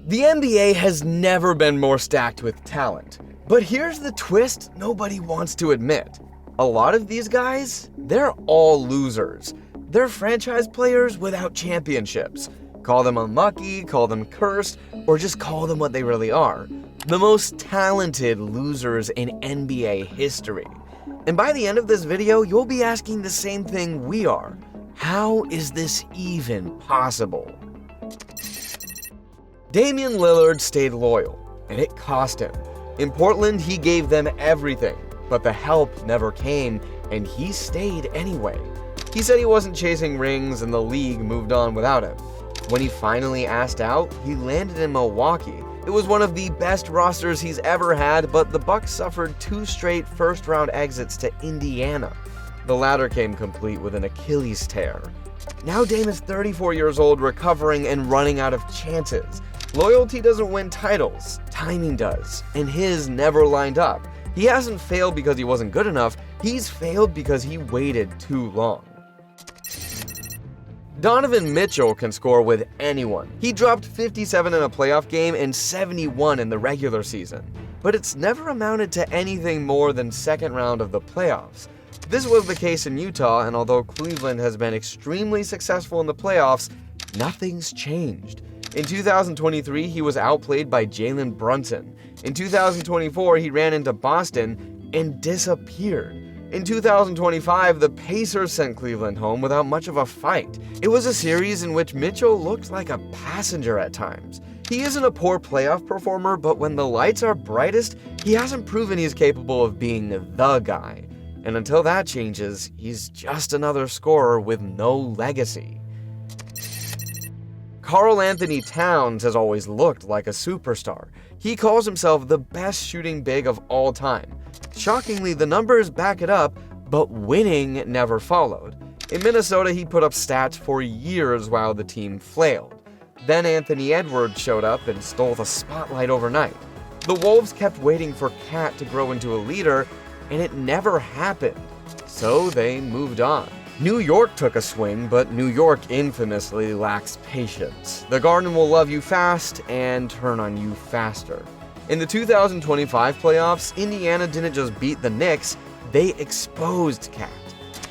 The NBA has never been more stacked with talent. But here's the twist nobody wants to admit. A lot of these guys, they're all losers. They're franchise players without championships. Call them unlucky, call them cursed, or just call them what they really are. The most talented losers in NBA history. And by the end of this video, you'll be asking the same thing we are. How is this even possible? Damian Lillard stayed loyal, and it cost him. In Portland, he gave them everything, but the help never came, and he stayed anyway. He said he wasn't chasing rings, and the league moved on without him. When he finally asked out, he landed in Milwaukee. It was one of the best rosters he's ever had, but the Bucks suffered 2 straight first-round exits to Indiana. The latter came complete with an Achilles tear. Now Dame is 34 years old, recovering and running out of chances. Loyalty doesn't win titles, timing does, and his never lined up. He hasn't failed because he wasn't good enough, he's failed because he waited too long. Donovan Mitchell can score with anyone. He dropped 57 in a playoff game and 71 in the regular season. But it's never amounted to anything more than second round of the playoffs. This was the case in Utah, and although Cleveland has been extremely successful in the playoffs, nothing's changed. In 2023, he was outplayed by Jalen Brunson. In 2024, he ran into Boston and disappeared. In 2025, the Pacers sent Cleveland home without much of a fight. It was a series in which Mitchell looked like a passenger at times. He isn't a poor playoff performer, but when the lights are brightest, he hasn't proven he's capable of being the guy. And until that changes, he's just another scorer with no legacy. Karl Anthony Towns has always looked like a superstar. He calls himself the best shooting big of all time. Shockingly, the numbers back it up, but winning never followed. In Minnesota, he put up stats for years while the team flailed. Then Anthony Edwards showed up and stole the spotlight overnight. The Wolves kept waiting for Cat to grow into a leader, and it never happened. So they moved on. New York took a swing, but New York infamously lacks patience. The Garden will love you fast and turn on you faster. In the 2025 playoffs, Indiana didn't just beat the Knicks, they exposed Cat.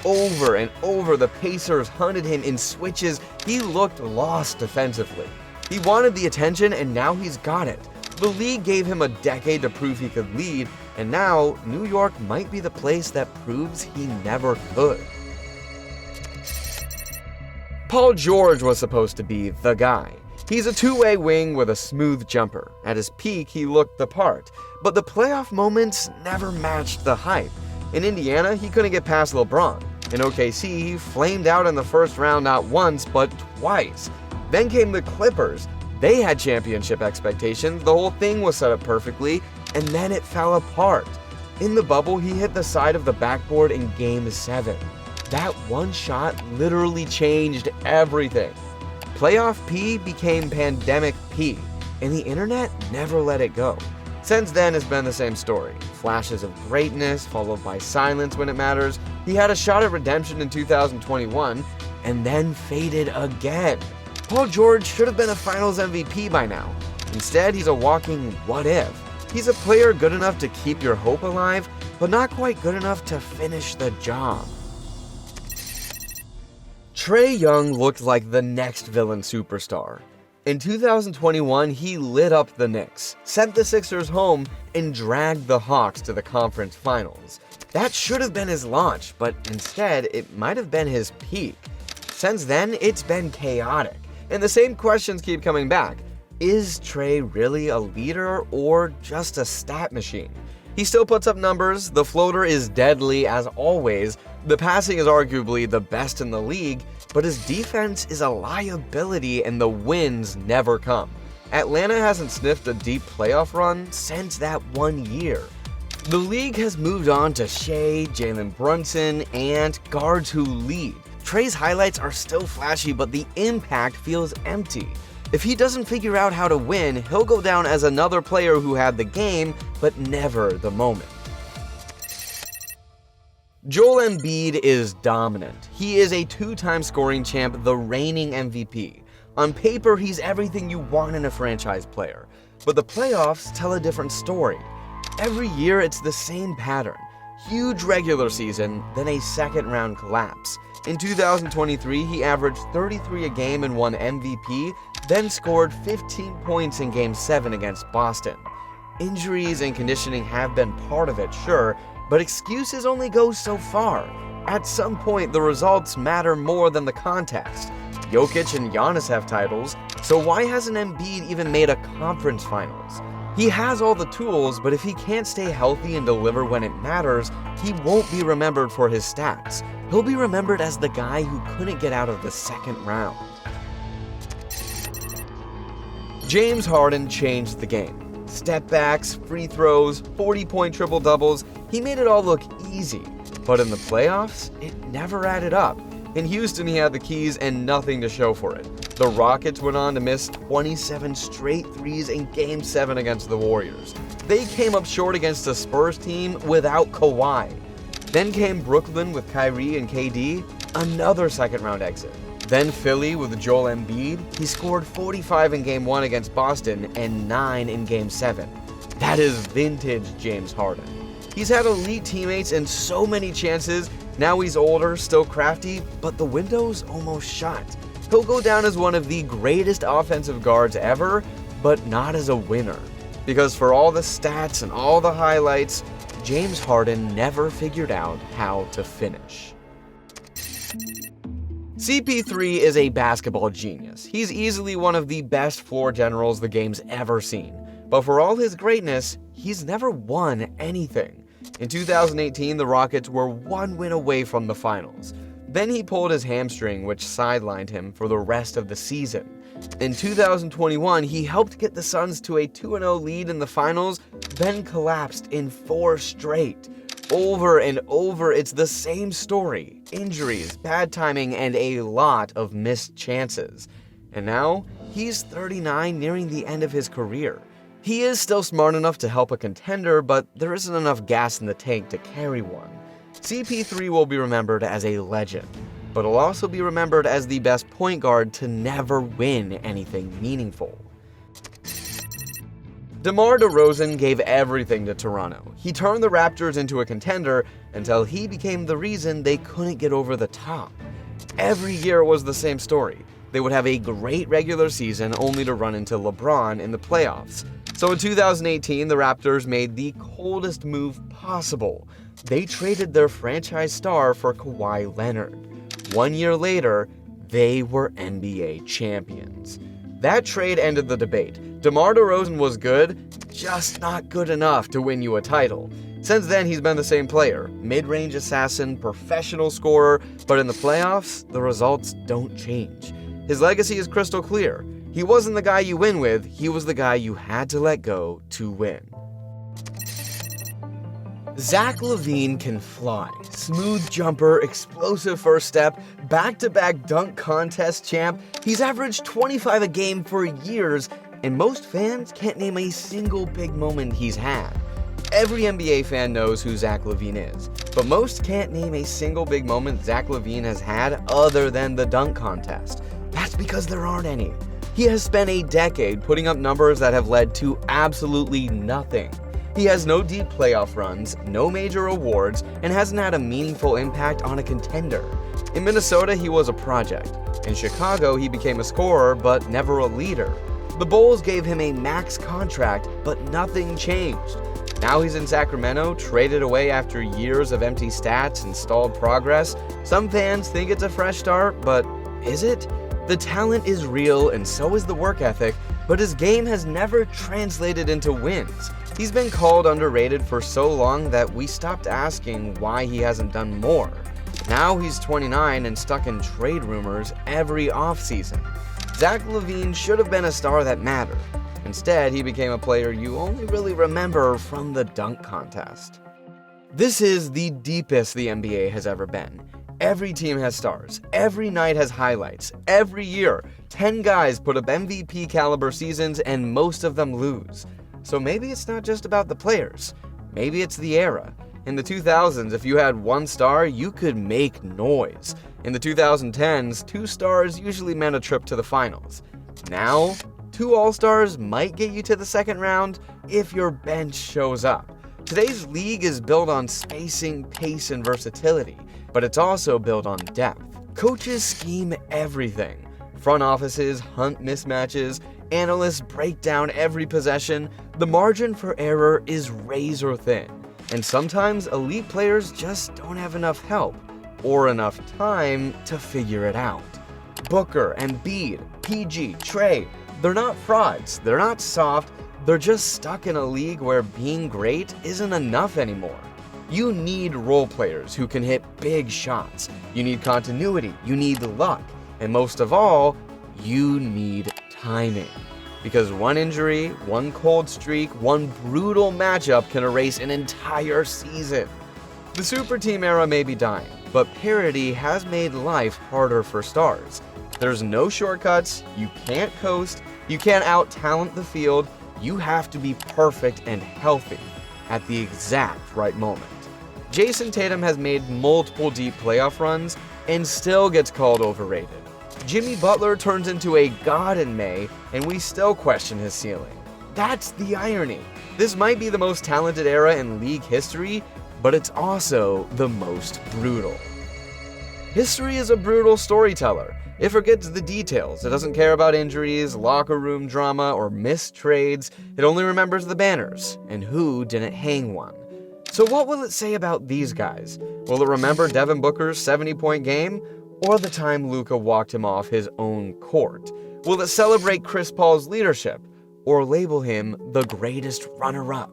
Over and over, the Pacers hunted him in switches. He looked lost defensively. He wanted the attention, and now he's got it. The league gave him a decade to prove he could lead, and now New York might be the place that proves he never could. Paul George was supposed to be the guy. He's a two-way wing with a smooth jumper. At his peak, he looked the part, but the playoff moments never matched the hype. In Indiana, he couldn't get past LeBron. In OKC, he flamed out in the first round not once, but twice. Then came the Clippers. They had championship expectations, the whole thing was set up perfectly, and then it fell apart. In the bubble, he hit the side of the backboard in Game 7. That one shot literally changed everything. Playoff P became Pandemic P, and the internet never let it go. Since then, it's been the same story. Flashes of greatness, followed by silence when it matters. He had a shot at redemption in 2021, and then faded again. Paul George should have been a Finals MVP by now. Instead, he's a walking what if. He's a player good enough to keep your hope alive, but not quite good enough to finish the job. Trae Young looked like the next villain superstar. In 2021, he lit up the Knicks, sent the Sixers home, and dragged the Hawks to the conference finals. That should have been his launch, but instead, it might have been his peak. Since then, it's been chaotic, and the same questions keep coming back. Is Trae really a leader or just a stat machine? He still puts up numbers, the floater is deadly as always, the passing is arguably the best in the league, but his defense is a liability and the wins never come. Atlanta hasn't sniffed a deep playoff run since that 1 year. The league has moved on to Shea, Jalen Brunson, and guards who lead. Trae's highlights are still flashy, but the impact feels empty. If he doesn't figure out how to win, he'll go down as another player who had the game, but never the moment. Joel Embiid is dominant. He is a 2-time scoring champ, the reigning MVP. On paper, he's everything you want in a franchise player, but the playoffs tell a different story. Every year, it's the same pattern. Huge regular season, then a second-round collapse. In 2023, he averaged 33 a game and won MVP, then scored 15 points in Game 7 against Boston. Injuries and conditioning have been part of it, sure, but excuses only go so far. At some point, the results matter more than the context. Jokic and Giannis have titles, so why hasn't Embiid even made a conference finals? He has all the tools, but if he can't stay healthy and deliver when it matters, he won't be remembered for his stats. He'll be remembered as the guy who couldn't get out of the second round. James Harden changed the game. Step backs, free throws, 40-point triple-doubles, he made it all look easy. But in the playoffs, it never added up. In Houston, he had the keys and nothing to show for it. The Rockets went on to miss 27 straight threes in Game 7 against the Warriors. They came up short against a Spurs team without Kawhi. Then came Brooklyn with Kyrie and KD, another second-round exit. Then Philly with Joel Embiid, he scored 45 in Game 1 against Boston and 9 in Game 7. That is vintage James Harden. He's had elite teammates and so many chances. Now he's older, still crafty, but the window's almost shut. He'll go down as one of the greatest offensive guards ever, but not as a winner. Because for all the stats and all the highlights, James Harden never figured out how to finish. CP3 is a basketball genius. He's easily one of the best floor generals the game's ever seen. But for all his greatness, he's never won anything. In 2018, the Rockets were one win away from the finals. Then he pulled his hamstring, which sidelined him for the rest of the season. In 2021, he helped get the Suns to a 2-0 lead in the finals, then collapsed in 4 straight. Over and over, it's the same story. Injuries, bad timing, and a lot of missed chances. And now, he's 39, nearing the end of his career. He is still smart enough to help a contender, but there isn't enough gas in the tank to carry one. CP3 will be remembered as a legend, but he'll also be remembered as the best point guard to never win anything meaningful. DeMar DeRozan gave everything to Toronto. He turned the Raptors into a contender until he became the reason they couldn't get over the top. Every year was the same story. They would have a great regular season only to run into LeBron in the playoffs. So in 2018, the Raptors made the coldest move possible. They traded their franchise star for Kawhi Leonard. 1 year later, they were NBA champions. That trade ended the debate. DeMar DeRozan was good, just not good enough to win you a title. Since then, he's been the same player, mid-range assassin, professional scorer, but in the playoffs, the results don't change. His legacy is crystal clear. He wasn't the guy you win with, he was the guy you had to let go to win. Zach LaVine can fly. Smooth jumper, explosive first step, back-to-back dunk contest champ. He's averaged 25 a game for years, and most fans can't name a single big moment he's had. Every NBA fan knows who Zach LaVine is, but most can't name a single big moment Zach LaVine has had other than the dunk contest. That's because there aren't any. He has spent a decade putting up numbers that have led to absolutely nothing. He has no deep playoff runs, no major awards, and hasn't had a meaningful impact on a contender. In Minnesota, he was a project. In Chicago, he became a scorer, but never a leader. The Bulls gave him a max contract, but nothing changed. Now he's in Sacramento, traded away after years of empty stats and stalled progress. Some fans think it's a fresh start, but is it? The talent is real, and so is the work ethic, but his game has never translated into wins. He's been called underrated for so long that we stopped asking why he hasn't done more. Now he's 29 and stuck in trade rumors every offseason. Zach LaVine should have been a star that mattered. Instead, he became a player you only really remember from the dunk contest. This is the deepest the NBA has ever been. Every team has stars. Every night has highlights. Every year, 10 guys put up MVP caliber seasons and most of them lose. So maybe it's not just about the players. Maybe it's the era. In the 2000s, if you had one star, you could make noise. In the 2010s, 2 stars usually meant a trip to the finals. Now, 2 All-Stars might get you to the second round if your bench shows up. Today's league is built on spacing, pace, and versatility, but it's also built on depth. Coaches scheme everything. Front offices hunt mismatches, analysts break down every possession. The margin for error is razor thin, and sometimes elite players just don't have enough help or enough time to figure it out. Booker, Embiid, PG, Trey, they're not frauds, they're not soft, they're just stuck in a league where being great isn't enough anymore. You need role players who can hit big shots. You need continuity, you need luck, and most of all, you need timing. Because one injury, one cold streak, one brutal matchup can erase an entire season. The super team era may be dying, but parity has made life harder for stars. There's no shortcuts, you can't coast, you can't out-talent the field, you have to be perfect and healthy at the exact right moment. Jason Tatum has made multiple deep playoff runs and still gets called overrated. Jimmy Butler turns into a god in May and we still question his ceiling. That's the irony. This might be the most talented era in league history, but it's also the most brutal. History is a brutal storyteller. It forgets the details. It doesn't care about injuries, locker room drama, or missed trades. It only remembers the banners and who didn't hang one. So what will it say about these guys? Will it remember Devin Booker's 70-point game? Or the time Luka walked him off his own court? Will it celebrate Chris Paul's leadership? Or label him the greatest runner-up?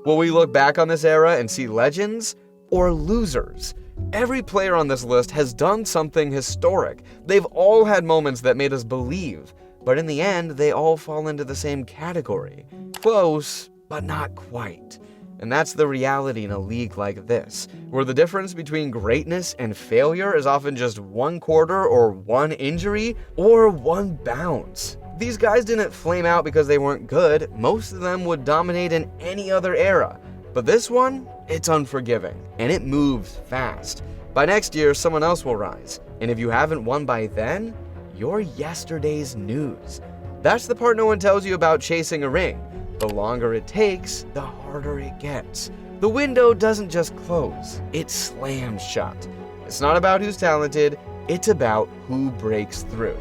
Will we look back on this era and see legends or losers? Every player on this list has done something historic. They've all had moments that made us believe, but in the end, they all fall into the same category. Close, but not quite. And that's the reality in a league like this, where the difference between greatness and failure is often just one quarter or one injury or one bounce. These guys didn't flame out because they weren't good. Most of them would dominate in any other era. But this one, it's unforgiving, and it moves fast. By next year, someone else will rise, and if you haven't won by then, you're yesterday's news. That's the part no one tells you about chasing a ring. The longer it takes, the harder it gets. The window doesn't just close, it slams shut. It's not about who's talented, it's about who breaks through.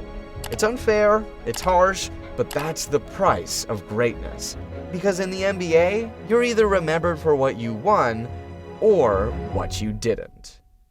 It's unfair, it's harsh, but that's the price of greatness. Because in the NBA, you're either remembered for what you won or what you didn't.